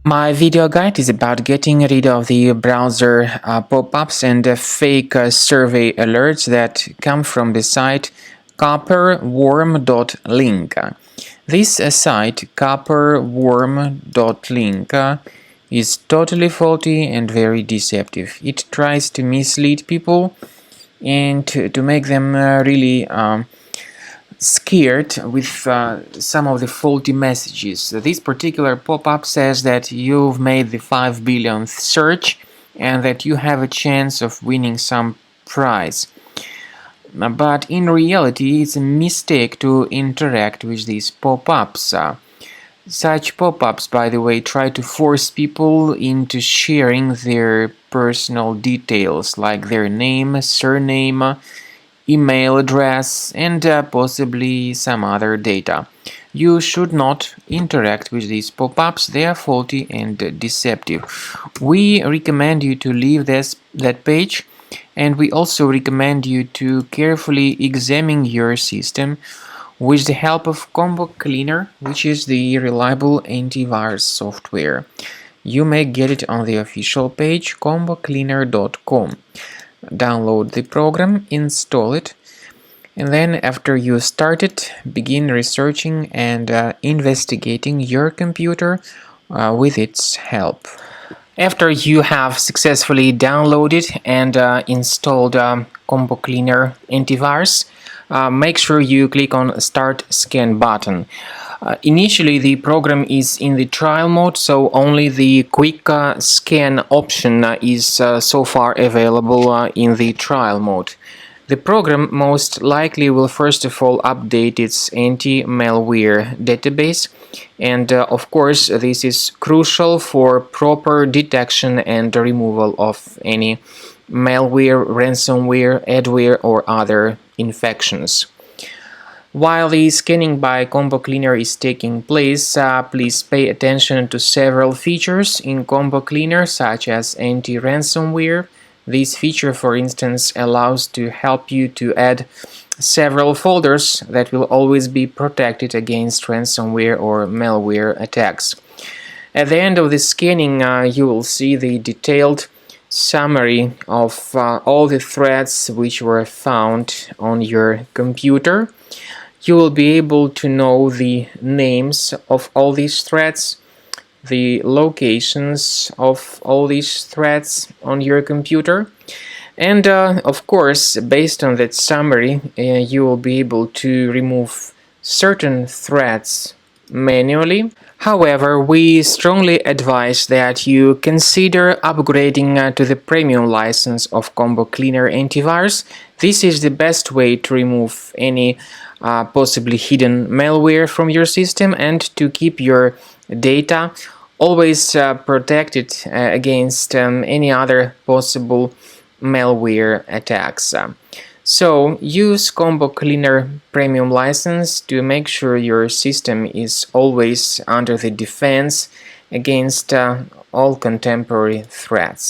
My video guide is about getting rid of the browser pop-ups and fake survey alerts that come from the site Cuparwarm.link. This site, Cuparwarm.link, is totally faulty and very deceptive. It tries to mislead people and to make them really scared with some of the faulty messages. This particular pop-up says that you've made the 5 billionth search and that you have a chance of winning some prize. But in reality, it's a mistake to interact with these pop-ups. Such pop-ups, by the way, try to force people into sharing their personal details like their name, surname, email address, and possibly some other data. You should not interact with these pop-ups. They are faulty and deceptive. We recommend you to leave that page, and we also recommend you to carefully examine your system with the help of Combo Cleaner, which is the reliable antivirus software. You may get it on the official page combocleaner.com. Download the program, install it, and then after you start it, begin researching and investigating your computer with its help. After you have successfully downloaded and installed Combo Cleaner antivirus, make sure you click on Start Scan button. Initially, the program is in the trial mode, so only the quick scan option is so far available in the trial mode. The program most likely will first of all update its anti-malware database, and of course this is crucial for proper detection and removal of any malware, ransomware, adware or other infections. While the scanning by Combo Cleaner is taking place, please pay attention to several features in Combo Cleaner, such as anti-ransomware. This feature, for instance, allows to help you to add several folders that will always be protected against ransomware or malware attacks. At the end of the scanning, you will see the detailed summary of all the threats which were found on your computer. You will be able to know the names of all these threats, the locations of all these threats on your computer, and of course, based on that summary, you will be able to remove certain threats manually. However, we strongly advise that you consider upgrading to the premium license of Combo Cleaner antivirus. This is the best way to remove any possibly hidden malware from your system and to keep your data always protected against any other possible malware attacks. So use Combo Cleaner Premium license to make sure your system is always under the defense against all contemporary threats.